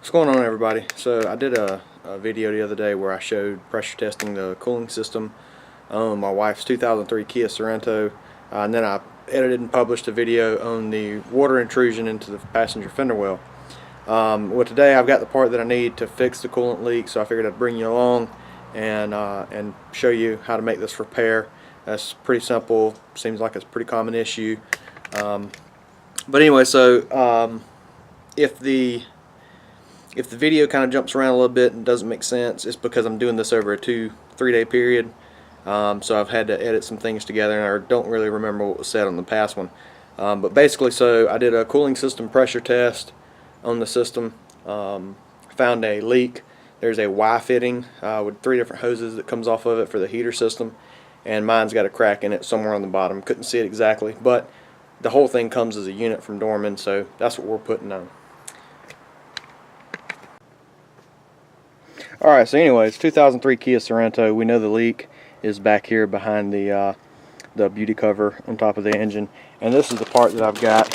What's going on, everybody? So I did a video the other day where I showed pressure testing the cooling system on my wife's 2003 Kia Sorento, and then I edited and published a video on the water intrusion into the passenger fender well. Well, today I've got the part that I need to fix the coolant leak, so I figured I'd bring you along and show you how to make this repair. That's pretty simple. Seems like it's a pretty common issue. But anyway, so if the video kind of jumps around a little bit and doesn't make sense, it's because I'm doing this over a 2-3 day period. So I've had to edit some things together, and I don't really remember what was said on the past one. But basically, so I did a cooling system pressure test on the system, found a leak. There's a Y fitting with 3 different hoses that comes off of it for the heater system, and mine's got a crack in it somewhere on the bottom. Couldn't see it exactly, but the whole thing comes as a unit from Dorman, so that's what we're putting on. Alright, so anyways, 2003 Kia Sorento. We know the leak is back here behind the beauty cover on top of the engine, and this is the part that I've got.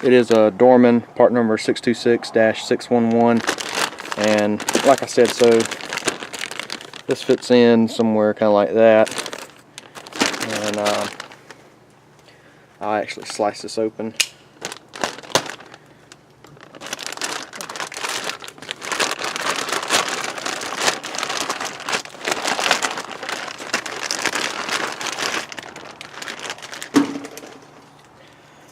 It is a Dorman part number 626-611, and like I said, so this fits in somewhere kind of like that, and I'll actually slice this open.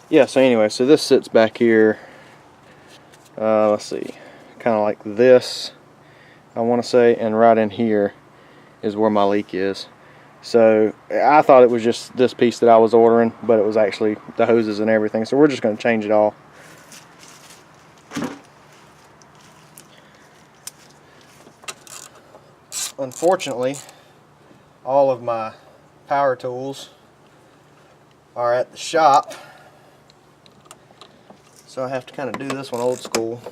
Yeah, so anyway, so this sits back here, let's see, kind of like this, I want to say, and right in here is where my leak is. So I thought it was just this piece that I was ordering, but it was actually the hoses and everything, so we're just going to change it all. Unfortunately, all of my power tools are at the shop, so I have to kind of do this one old school.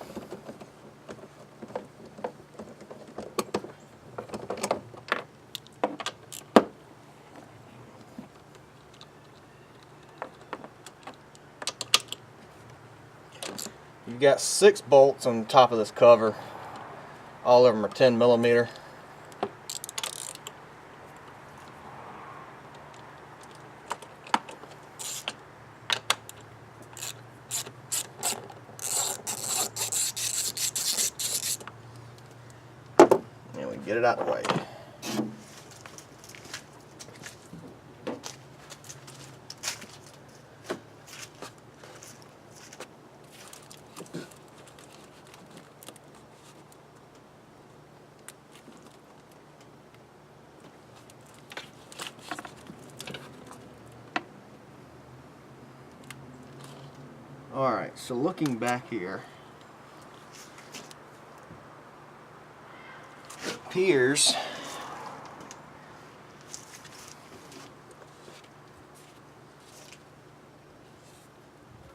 You've got 6 bolts on the top of this cover. All of them are 10mm. And we get it out of the way. Alright, so looking back here, it appears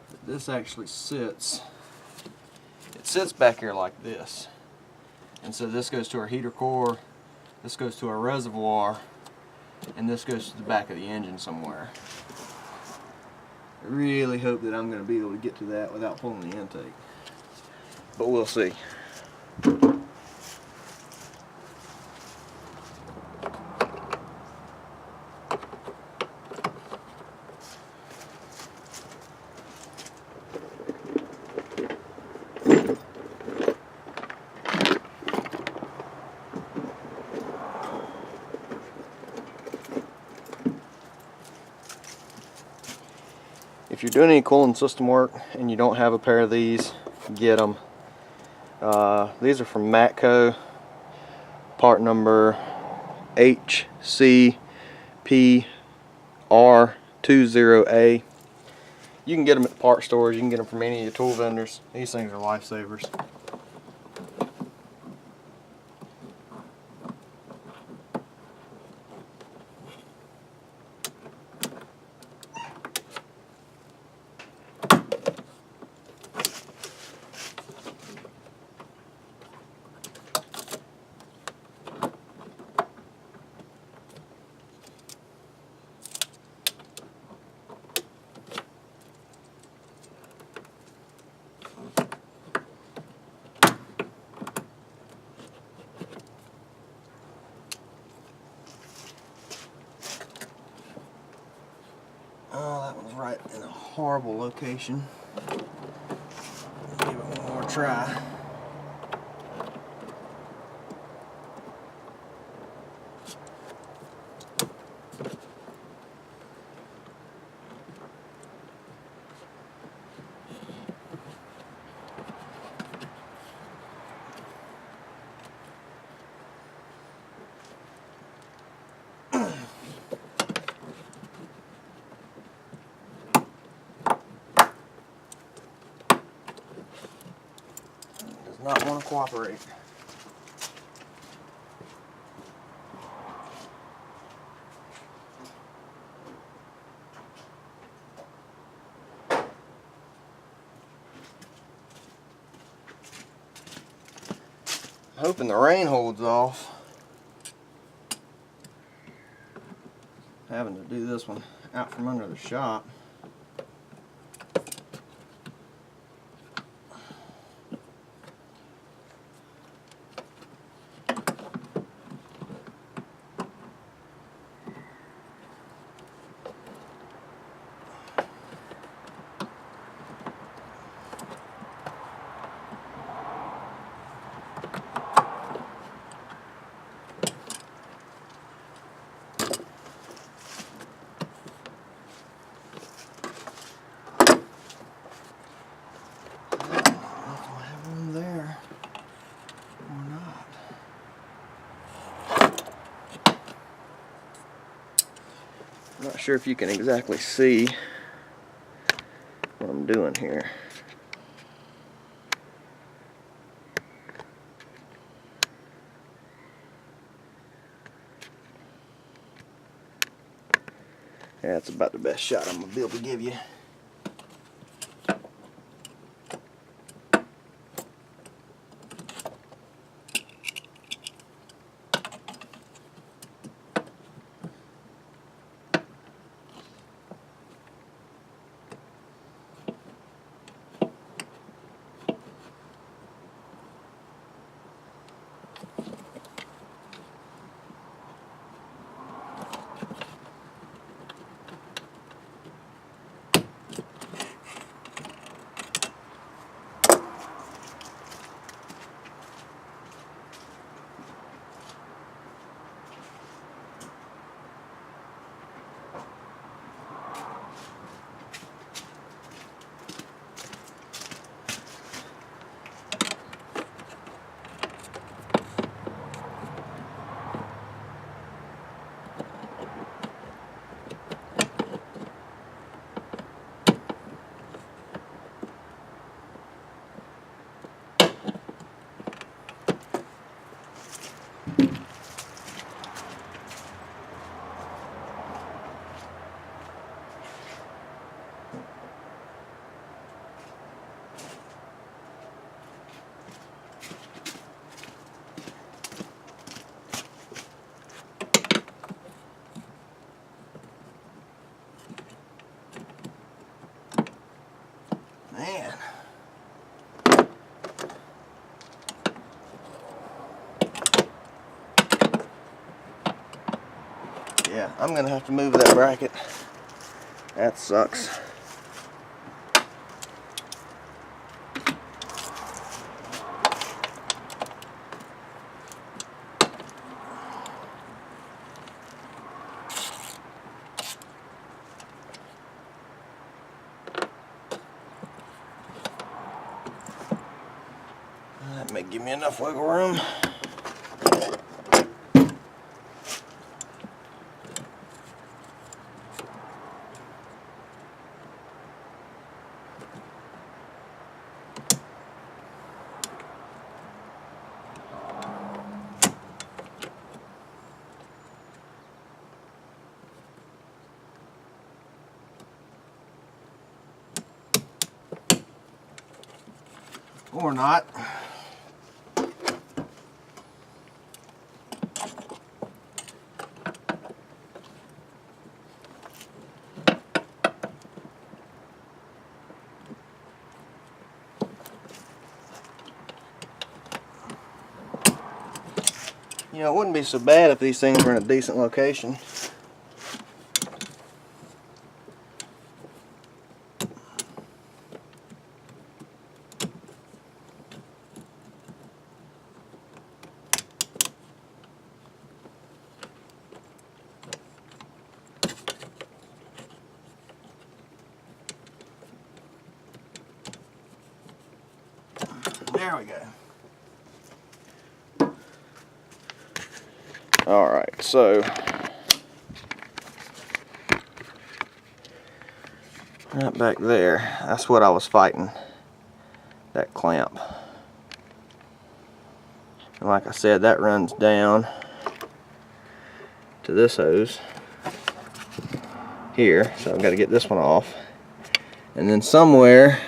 that this actually sits, it sits back here like this. And so this goes to our heater core, this goes to our reservoir, and this goes to the back of the engine somewhere. I really hope that I'm going to be able to get to that without pulling the intake, but we'll see. If you're doing any cooling system work and you don't have a pair of these, get them. These are from Matco, part number HCPR20A. You can get them at part stores, you can get them from any of your tool vendors. These things are lifesavers. horrible location. Give it one more try. Does not want to cooperate. Hoping the rain holds off. Having to do this one out from under the shop. I'm not sure if you can exactly see what I'm doing here. Yeah, that's about the best shot I'm going to be able to give you. Man. Yeah, I'm gonna have to move that bracket. That sucks. That may give me enough wiggle room. Or not. You know, it wouldn't be so bad if these things were in a decent location. There we go. Alright, so right back there, that's what I was fighting, that clamp. And like I said, that runs down to this hose here, so I've got to get this one off. And then somewhere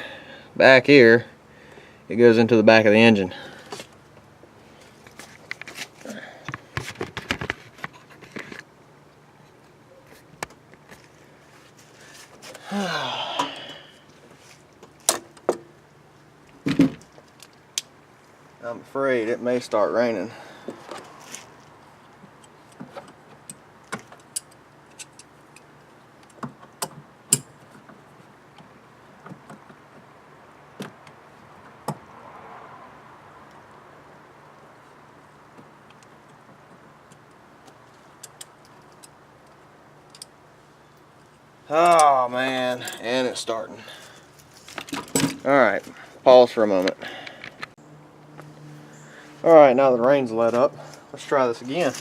back here, it goes into the back of the engine. I'm afraid it may start raining. Oh man, and it's starting. Alright, pause for a moment. Alright, now the rain's let up, let's try this again.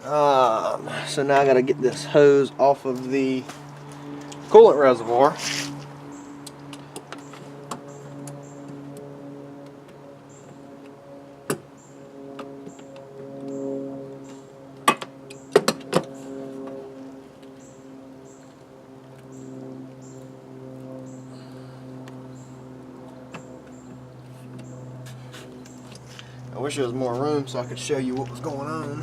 So now I gotta get this hose off of the coolant reservoir. I wish there was more room so I could show you what was going on.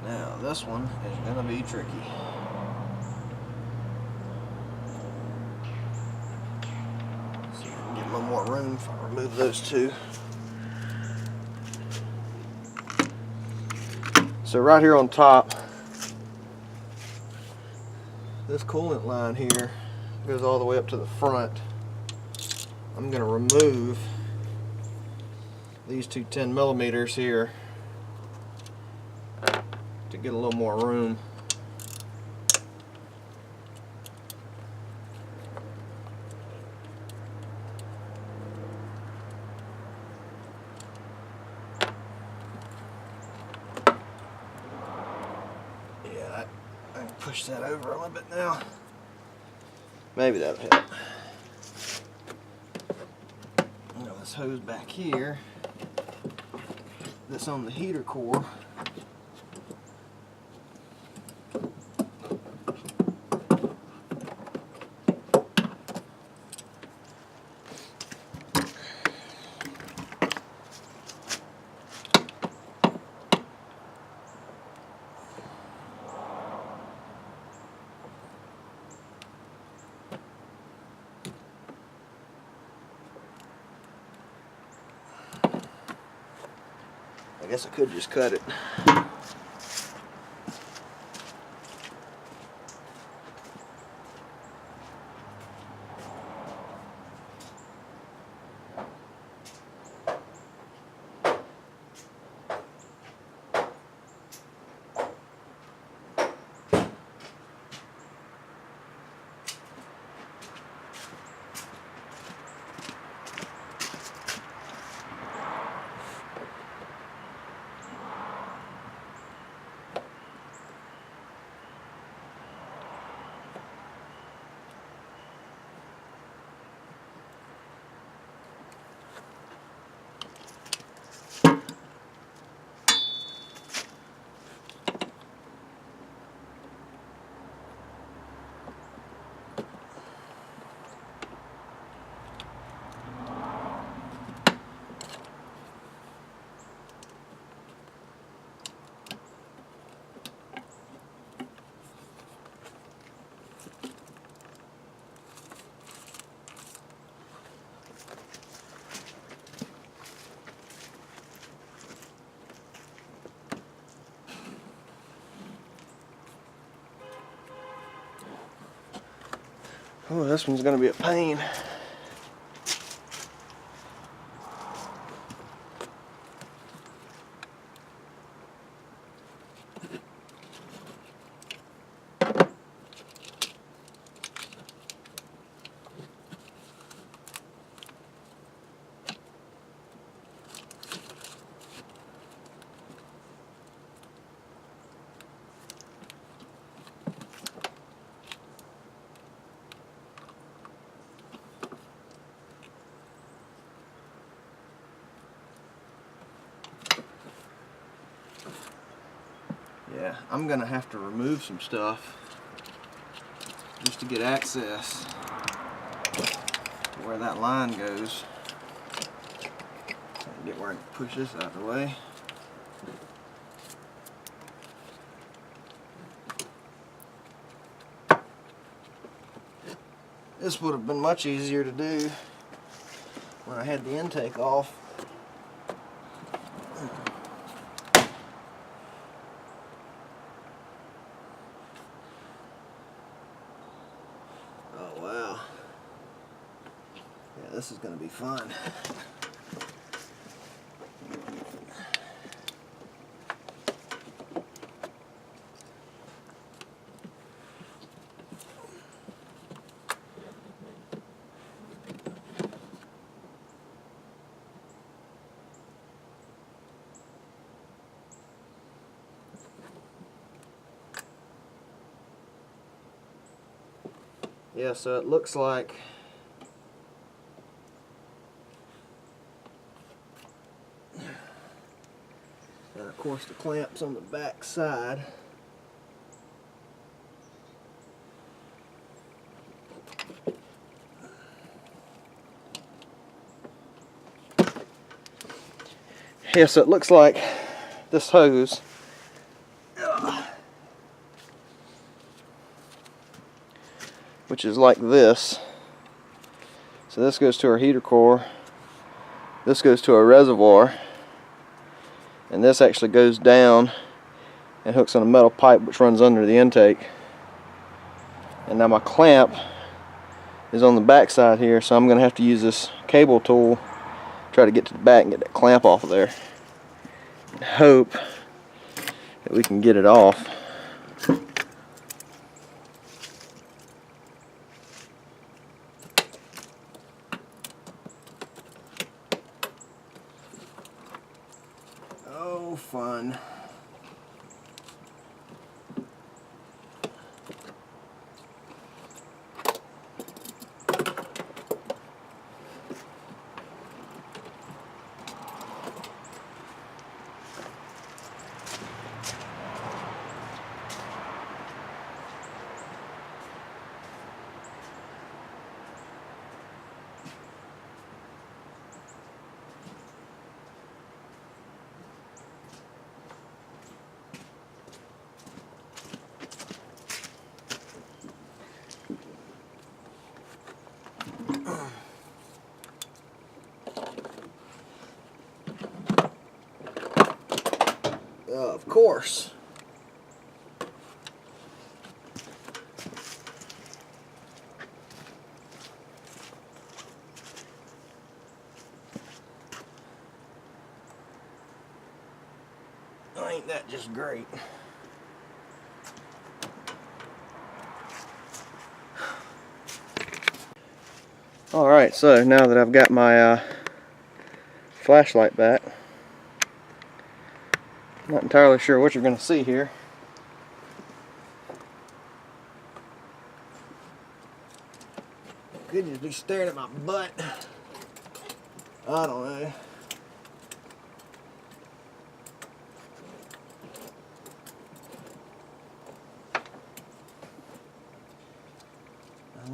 Now this one is going to be tricky. See if I can get a little more room if I remove those two. So right here on top, this coolant line here goes all the way up to the front. I'm going to remove these two 10 millimeters here to get a little more room. Yeah, I can push that over a little bit now. Maybe that'll help. Now this hose back here, that's on the heater core. I guess I could just cut it. Oh, this one's going to be a pain. yeah, I'm gonna have to remove some stuff just to get access to where that line goes. Get where I can push this out of the way. This would have been much easier to do when I had the intake off. Oh wow. Yeah, this is going to be fun. Yeah, so it looks like and of course the clamps on the back side. Yeah, so it looks like this hose which is like this. So this goes to our heater core, this goes to our reservoir, and this actually goes down and hooks on a metal pipe which runs under the intake. And now my clamp is on the back side here, so I'm going to have to use this cable tool, try to get to the back and get that clamp off of there, and hope that we can get it off. Oh, fun. Of course. Oh, ain't that just great? Alright, so now that I've got my flashlight back, I'm not entirely sure what you're going to see here. Could just be staring at my butt. I don't know.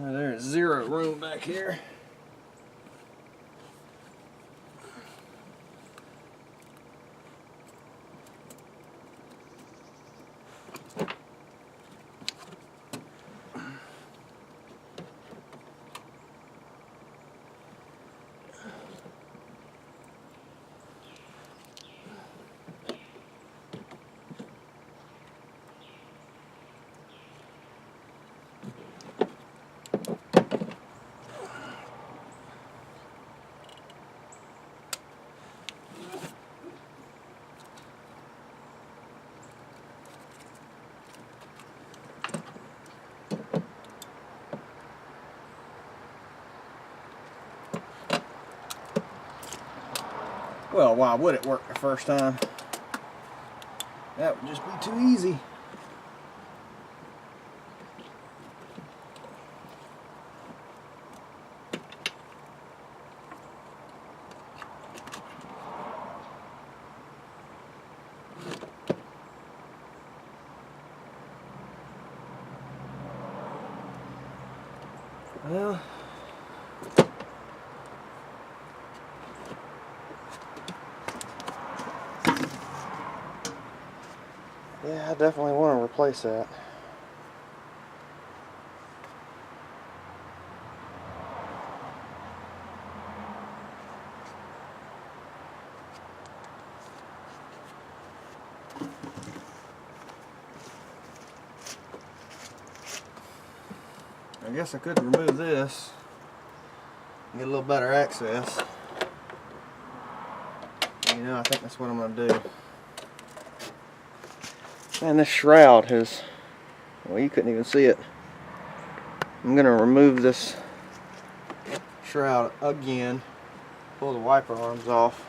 There's zero room back here. Well, why would it work the first time? That would just be too easy. Well, yeah, I definitely want to replace that. I guess I could remove this and get a little better access. You know, I think that's what I'm going to do. Man, this shroud has, well, you couldn't even see it. I'm going to remove this shroud again, pull the wiper arms off.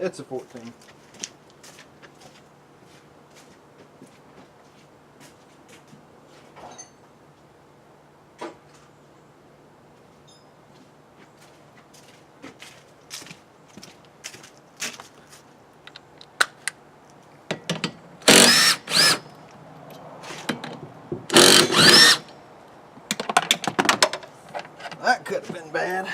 It's a 14. That could have been bad.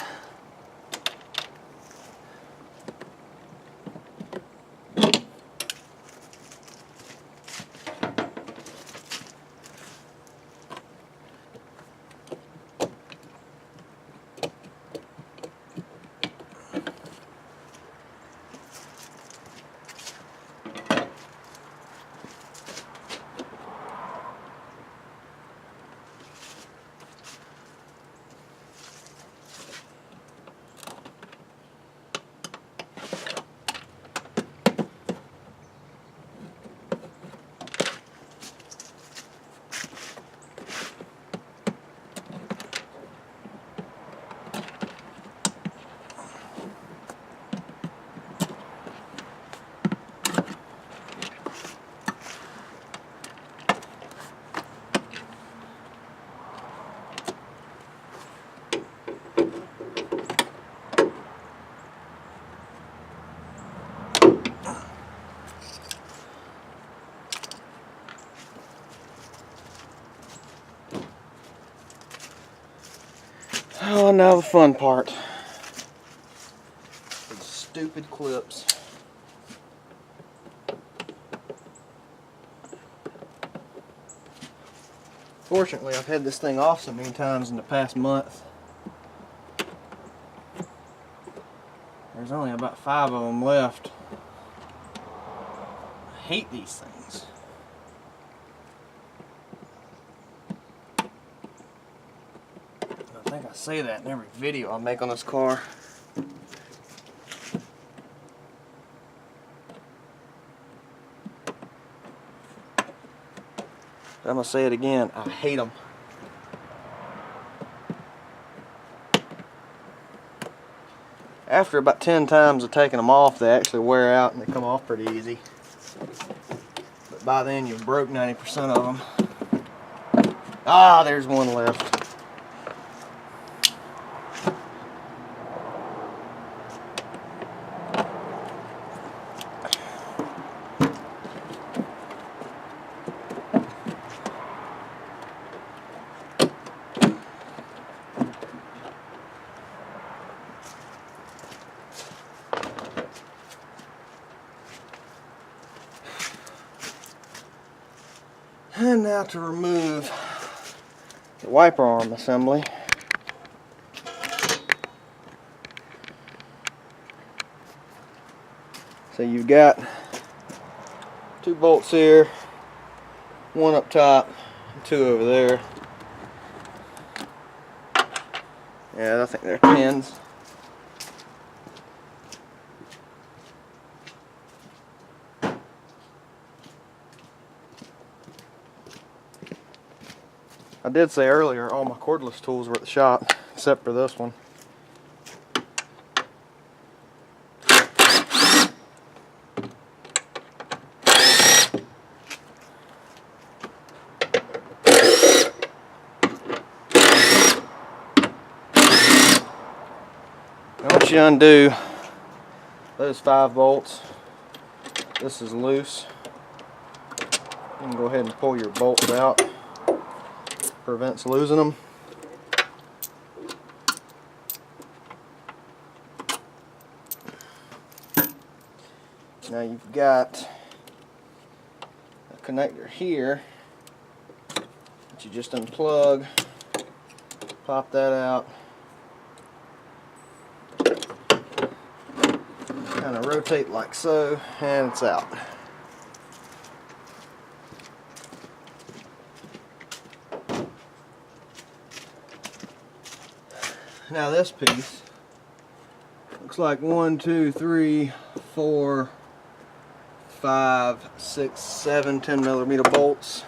Oh, now the fun part. These stupid clips. Fortunately, I've had this thing off so many times in the past month. There's only about 5 of them left. I hate these things. I think I say that in every video I make on this car. I'm going to say it again, I hate them. After about 10 times of taking them off, they actually wear out and they come off pretty easy. But by then you've broke 90% of them. Ah, there's one left. And now to remove the wiper arm assembly. So you've got 2 bolts here, 1 up top, 2 over there. Yeah, I think they're pins. I did say earlier all my cordless tools were at the shop, except for this one. Now once you undo those 5 bolts, this is loose. You can go ahead and pull your bolts out. Prevents losing them. Now you've got a connector here that you just unplug, pop that out, kind of rotate like so, and it's out. Now this piece looks like 1, 2, 3, 4, 5, 6, 7 10mm bolts.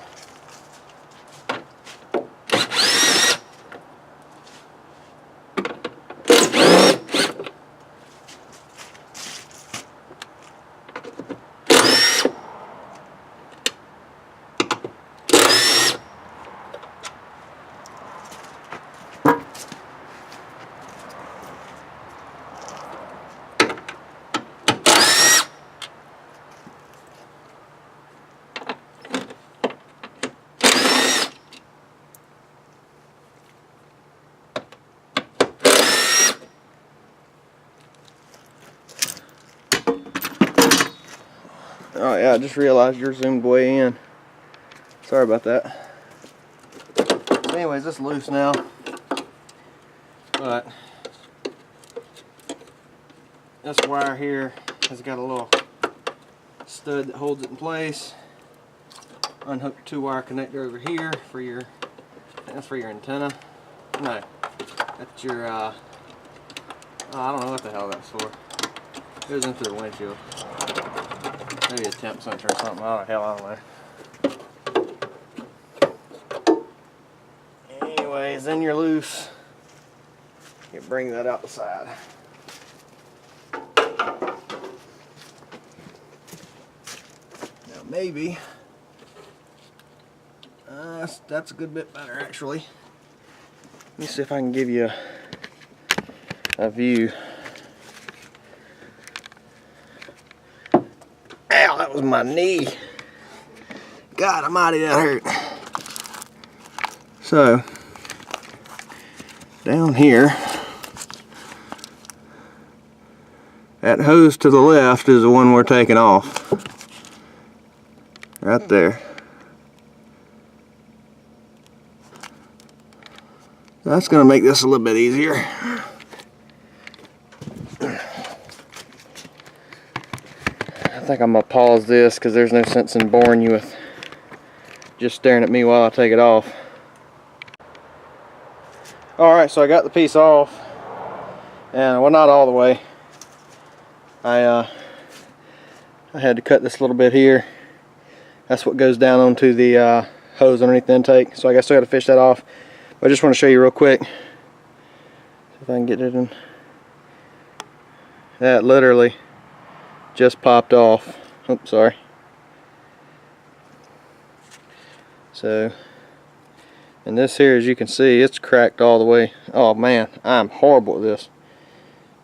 Oh yeah, I just realized you're zoomed way in. Sorry about that. So anyways, it's loose now. But this wire here has got a little stud that holds it in place. Unhook the 2-wire connector over here for your, that's for your antenna. No, that's your, I don't know what the hell that's for. It goes into the windshield. Maybe a temp sensor or something. Oh hell, I don't know. Anyways, then you're loose. You bring that out the side. Now maybe that's a good bit better actually. Let me see if I can give you a view. Ow, that was my knee. God almighty, that hurt. So, down here, that hose to the left is the one we're taking off. Right there. That's going to make this a little bit easier. I think I'm going to pause this because there's no sense in boring you with just staring at me while I take it off. Alright, so I got the piece off, and well, not all the way. I had to cut this little bit here. That's what goes down onto the hose underneath the intake, so I still got to fish that off. But I just want to show you real quick, if I can get it in. That literally just popped off. Oops, sorry. So, and this here, as you can see, it's cracked all the way. Oh man, I'm horrible at this.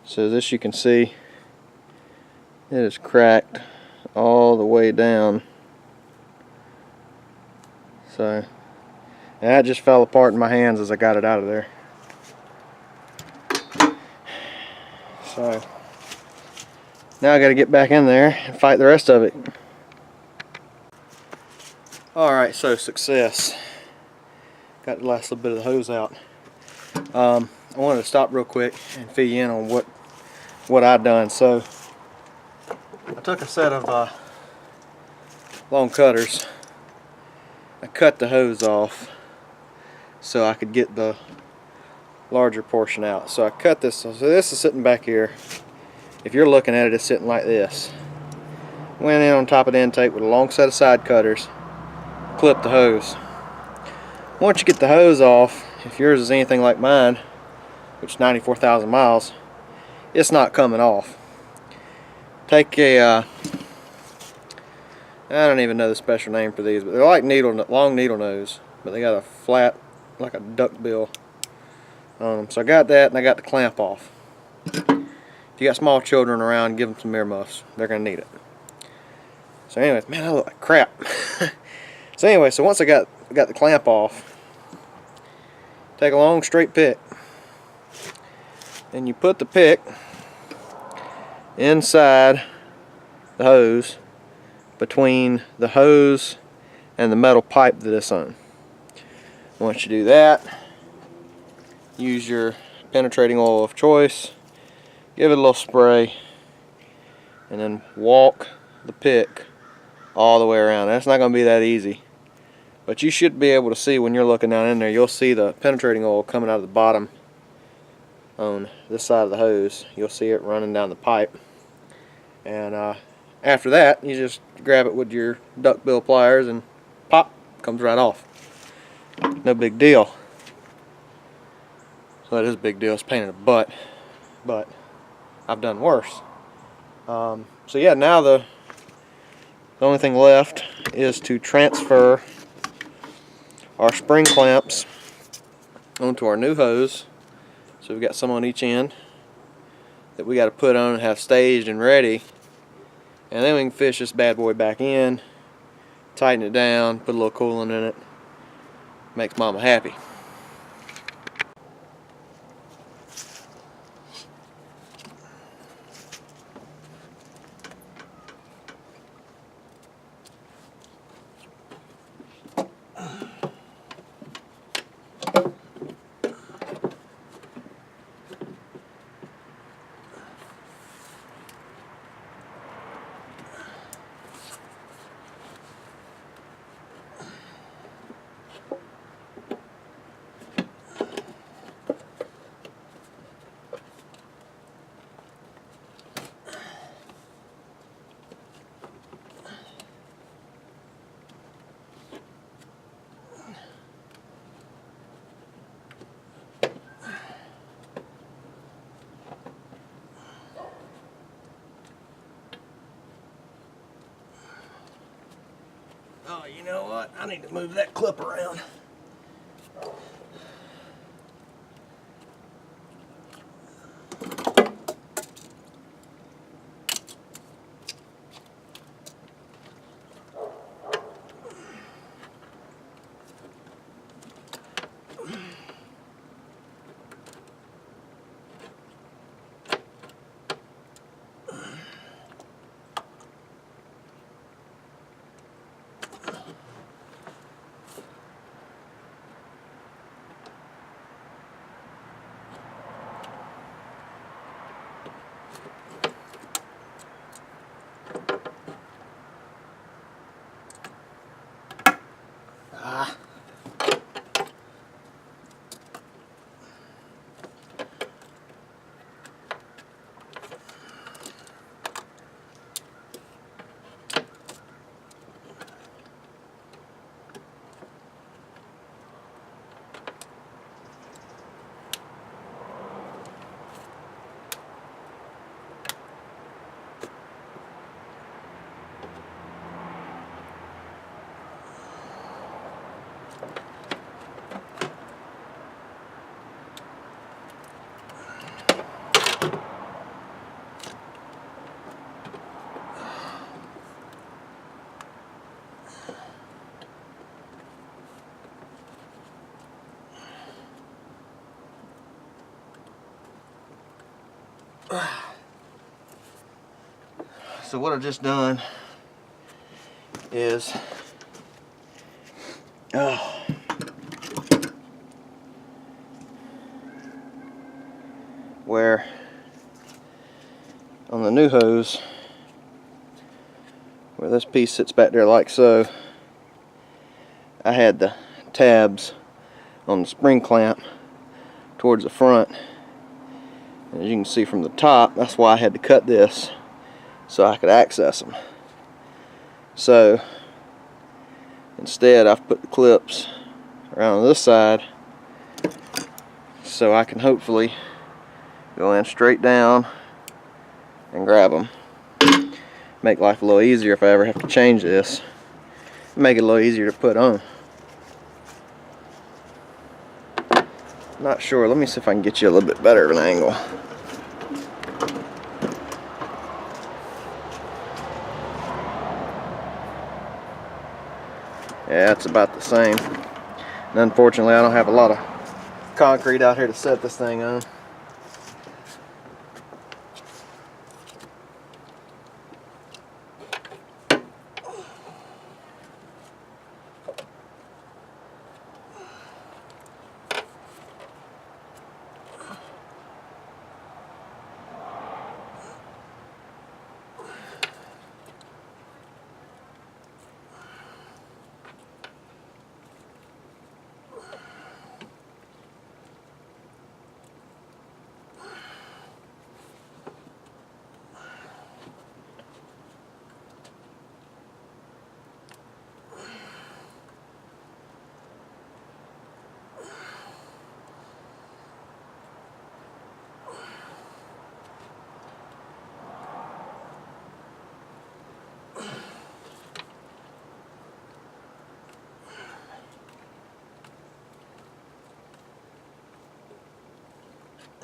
So this, you can see, it is cracked all the way down. So, and that just fell apart in my hands as I got it out of there. So, now I got to get back in there and fight the rest of it. Alright, so success. Got the last little bit of the hose out. I wanted to stop real quick and fill you in on what I've done. So, I took a set of long cutters. I cut the hose off so I could get the larger portion out. So I cut this, so this is sitting back here. If you're looking at it, it's sitting like this. Went in on top of the intake with a long set of side cutters, clipped the hose. Once you get the hose off, if yours is anything like mine, which is 94,000 miles, it's not coming off. Take a, I don't even know the special name for these, but they're like long needle nose, but they got a flat, like a duck bill on them. So I got that, and I got the clamp off. If you got small children around, give them some earmuffs. They're gonna need it. So anyways, man, I look like crap. So anyway, so once I got the clamp off, take a long straight pick, and you put the pick inside the hose, between the hose and the metal pipe that it's on. Once you do that, use your penetrating oil of choice, give it a little spray, and then walk the pick all the way around. That's not going to be that easy, but you should be able to see when you're looking down in there. You'll see the penetrating oil coming out of the bottom on this side of the hose. You'll see it running down the pipe, and after that you just grab it with your duckbill pliers and pop, comes right off. No big deal. So that is a big deal. It's a pain in the butt, but I've done worse. So yeah, now the only thing left is to transfer our spring clamps onto our new hose. So we've got some on each end that we got to put on and have staged and ready, and then we can fish this bad boy back in, tighten it down, put a little coolant in it. Makes mama happy. Oh, you know what? I need to move that clip around. So what I've just done is where on the new hose, where this piece sits back there like so, I had the tabs on the spring clamp towards the front. And as you can see from the top, that's why I had to cut this, so I could access them. So instead I've put the clips around this side so I can hopefully go in straight down and grab them. Make life a little easier if I ever have to change this. Make it a little easier to put on. Not sure, let me see if I can get you a little bit better of an angle. Yeah, it's about the same. And unfortunately, I don't have a lot of concrete out here to set this thing on.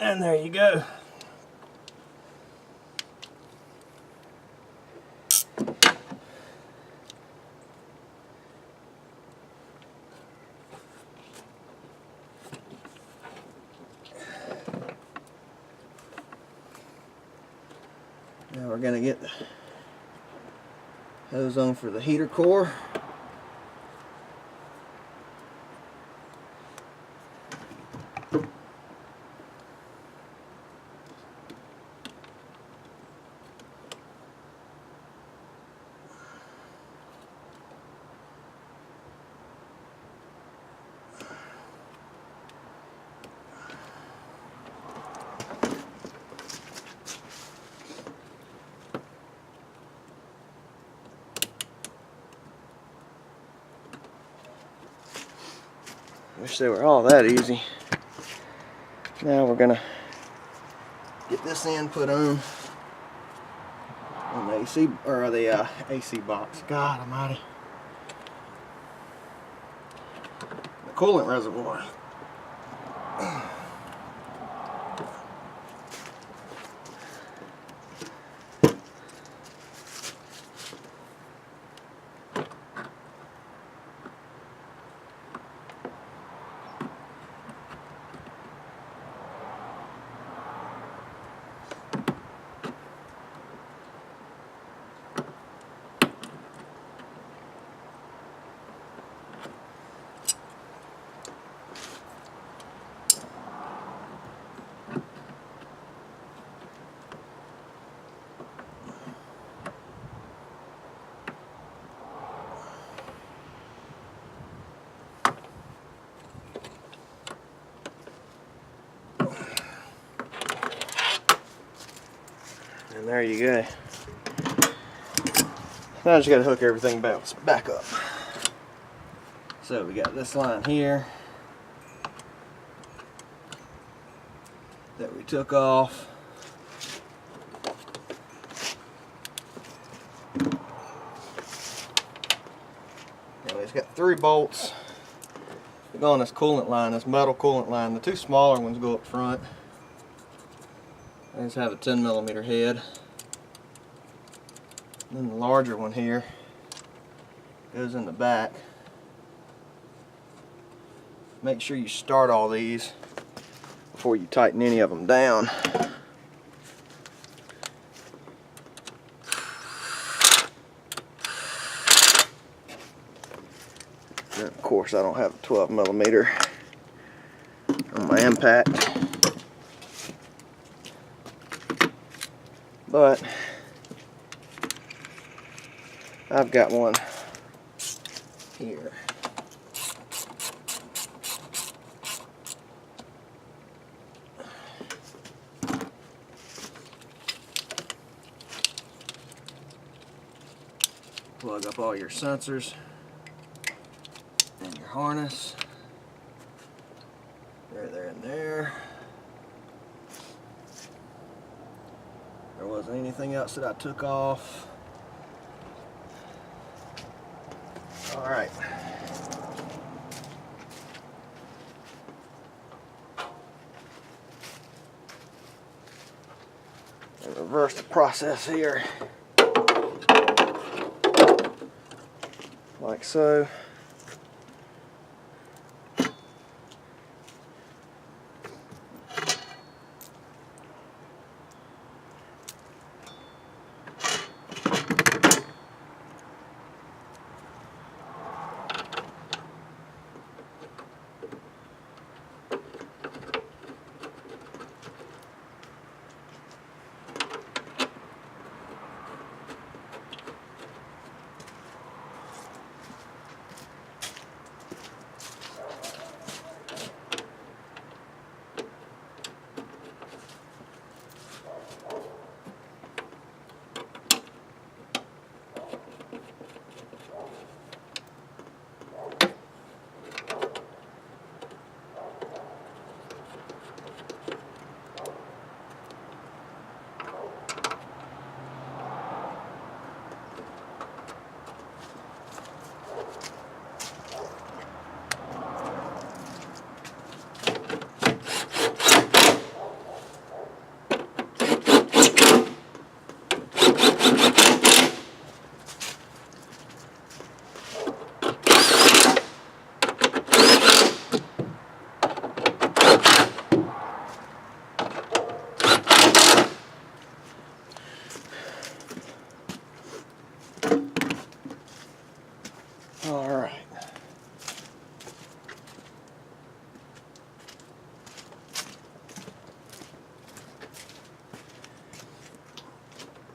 And there you go. Now we're going to get the hose on for the heater core. Wish they were all that easy. Now we're gonna get this end put on the AC or the AC box. God Almighty, the coolant reservoir. And there you go. Now I just got to hook everything back up. So we got this line here that we took off. Anyway, it's got 3 bolts that go on this coolant line, this metal coolant line. The 2 smaller ones go up front. I just have a 10mm head. And then the larger one here goes in the back. Make sure you start all these before you tighten any of them down. And of course, I don't have a 12mm on my impact. But I've got one here. Plug up all your sensors and your harness. There and there. There wasn't anything else that I took off. Alright. And reverse the process here. Like so.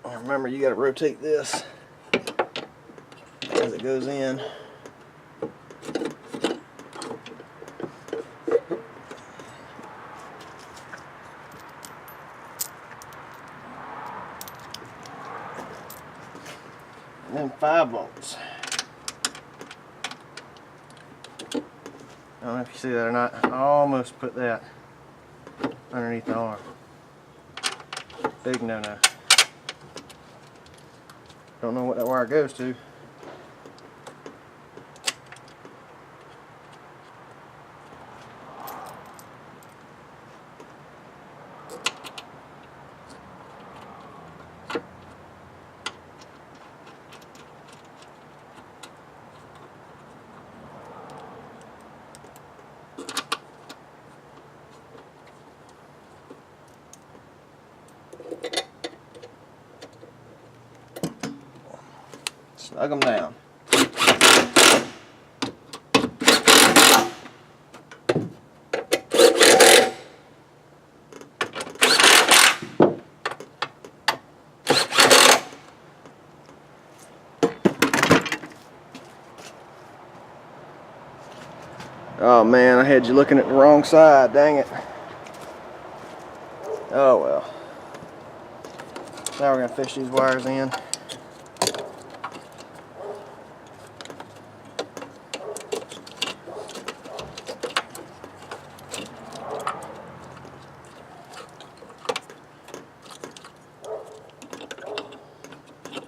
Remember, you got to rotate this as it goes in. And then 5 volts. I don't know if you see that or not. I almost put that underneath the arm. Big no-no. Don't know what that wire goes to. Snug them down. Oh man, I had you looking at the wrong side, dang it. Oh well. Now we're going to fish these wires in.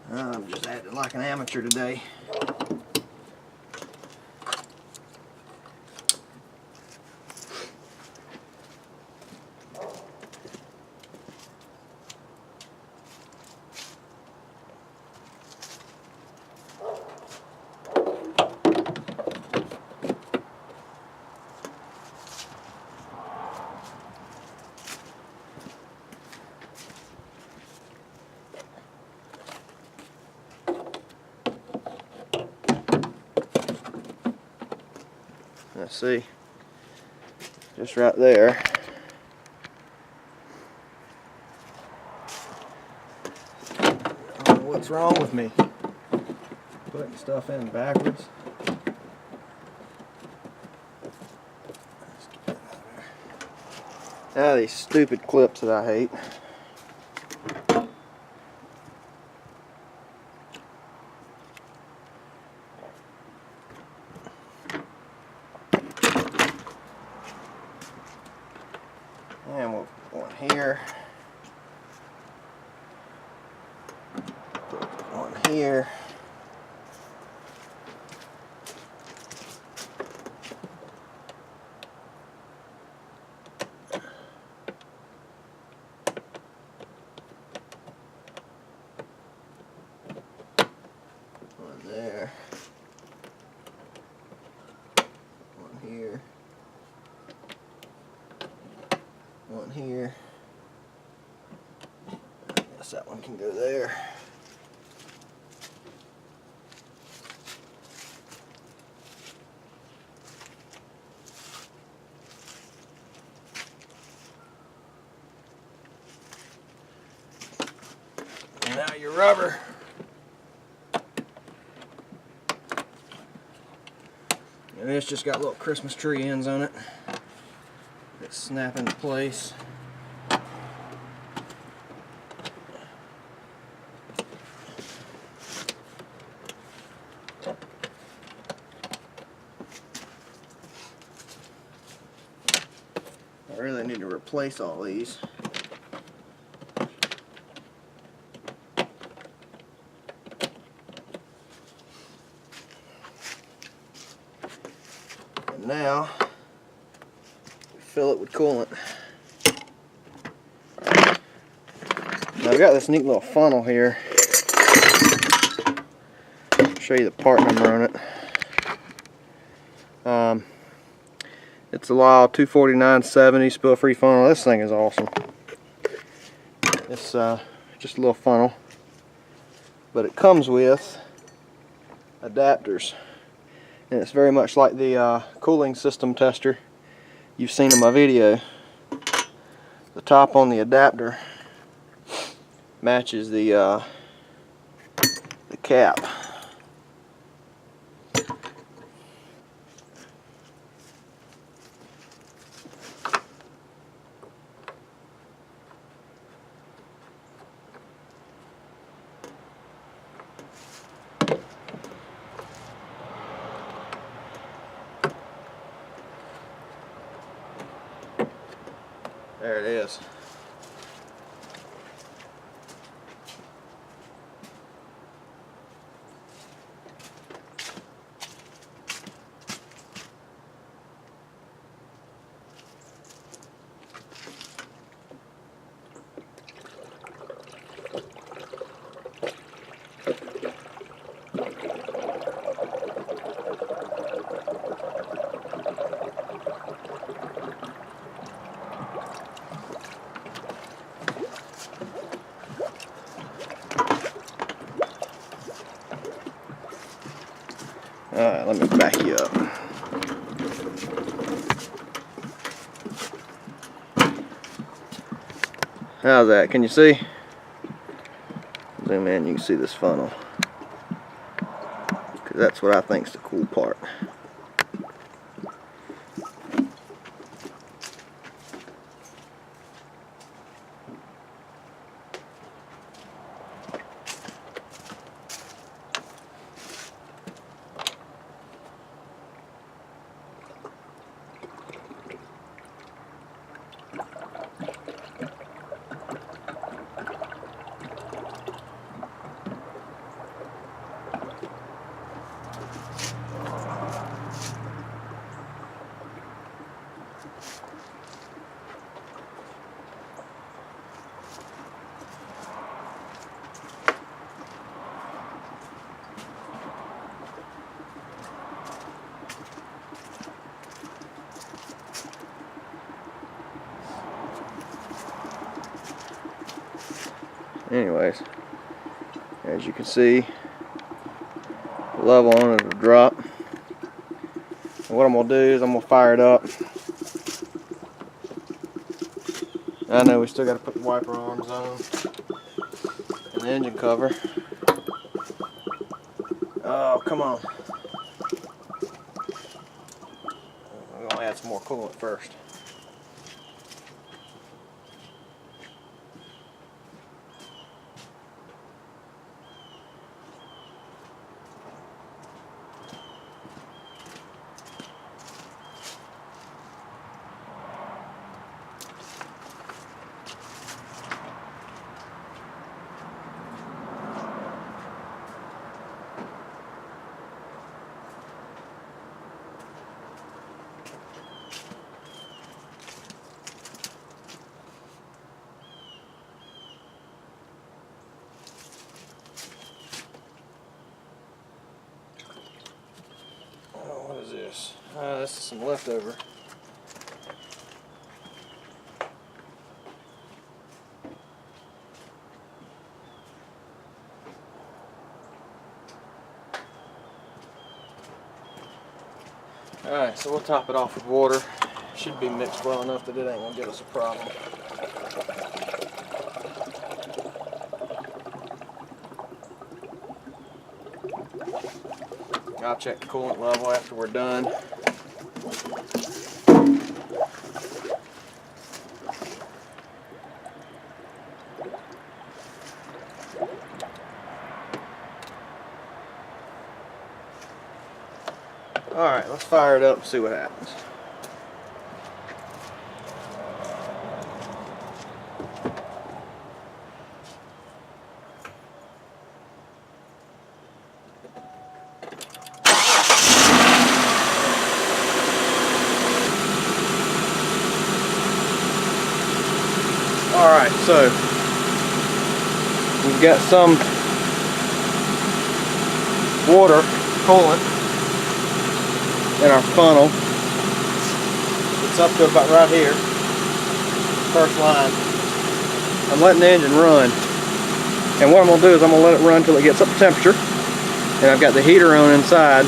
I'm just acting like an amateur today. Let's see, just right there. I don't know what's wrong with me. Putting stuff in backwards. Now these stupid clips that I hate. And we'll put one here. Put one here. One there. One here. One here. I guess that one can go there. And now your rubber. And it's just got little Christmas tree ends on it that snap into place. I really need to replace all these. And now we fill it with coolant. Now I've got this neat little funnel here. I'll show you the part number on it. It's a Lyle 24970 spill-free funnel. This thing is awesome. It's just a little funnel, but it comes with adapters, and it's very much like the cooling system tester you've seen in my video. The top on the adapter matches the cap. There it is. Alright, let me back you up. How's that? Can you see? Zoom in, you can see this funnel. 'Cause that's what I think's the cool part. Anyways, as you can see, the level on it will drop. And what I'm going to do is I'm going to fire it up. I know we still got to put the wiper arms on and the engine cover. Oh, come on. I'm going to add some more coolant first. What is this? This is some leftover. Alright, so we'll top it off with water. Should be mixed well enough that it ain't gonna give us a problem. I'll check the coolant level after we're done. Alright, let's fire it up and see what happens. Alright, so we've got some water coolant in our funnel. It's up to about right here, first line. I'm letting the engine run, and what I'm going to do is I'm going to let it run until it gets up to temperature, and I've got the heater on inside,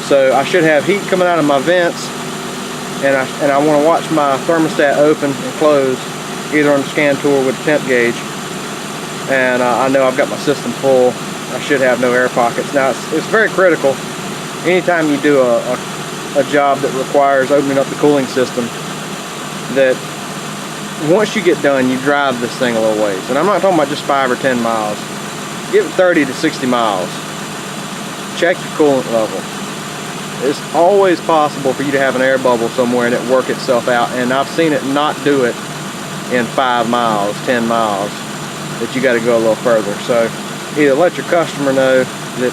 so I should have heat coming out of my vents, and I want to watch my thermostat open and close, either on the scan tool with the temp gauge. and I know I've got my system full. I should have no air pockets. Now it's very critical anytime you do a job that requires opening up the cooling system, that once you get done, you drive this thing a little ways. And I'm not talking about just 5 or 10 miles. Give it 30 to 60 miles. Check your coolant level. It's always possible for you to have an air bubble somewhere and it work itself out. And I've seen it not do it in 5 miles, 10 miles, that you got to go a little further. So either let your customer know that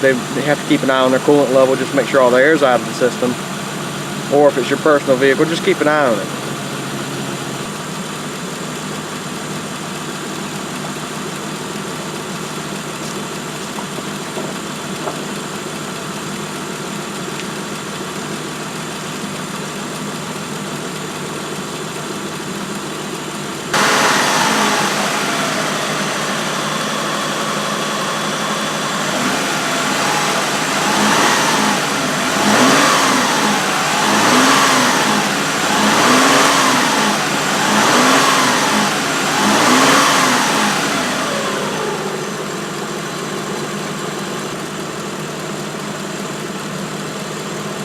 they have to keep an eye on their coolant level, just make sure all the air's out of the system, or if it's your personal vehicle, just keep an eye on it.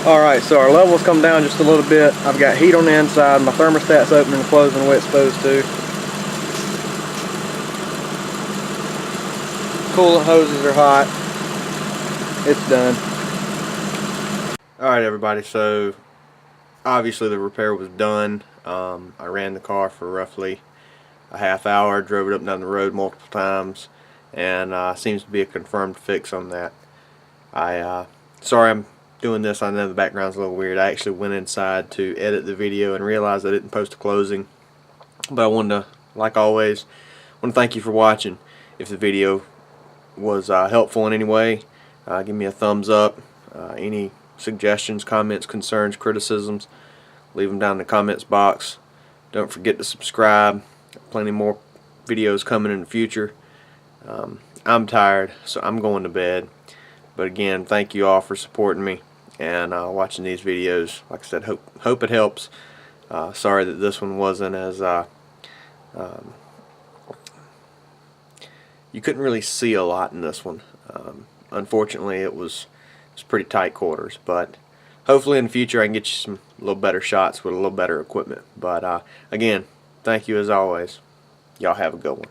Alright, so our levels come down just a little bit. I've got heat on the inside, my thermostat's opening and closing the way it's supposed to. Coolant hoses are hot. It's done. Alright everybody, so obviously the repair was done. I ran the car for roughly a half hour, drove it up and down the road multiple times, and seems to be a confirmed fix on that. Sorry I'm doing this, I know the background's a little weird. I actually went inside to edit the video and realized I didn't post a closing, but I wanted to, like always, thank you for watching. If the video was helpful in any way, give me a thumbs up. Any suggestions, comments, concerns, criticisms, leave them down in the comments box. Don't forget to subscribe. Plenty more videos coming in the future. I'm tired, so I'm going to bed, but again, thank you all for supporting me and watching these videos. Like I said, hope it helps. Sorry that this one wasn't as you couldn't really see a lot in this one. Unfortunately, it was pretty tight quarters, but hopefully in the future I can get you some little better shots with a little better equipment. But again, thank you as always. Y'all have a good one.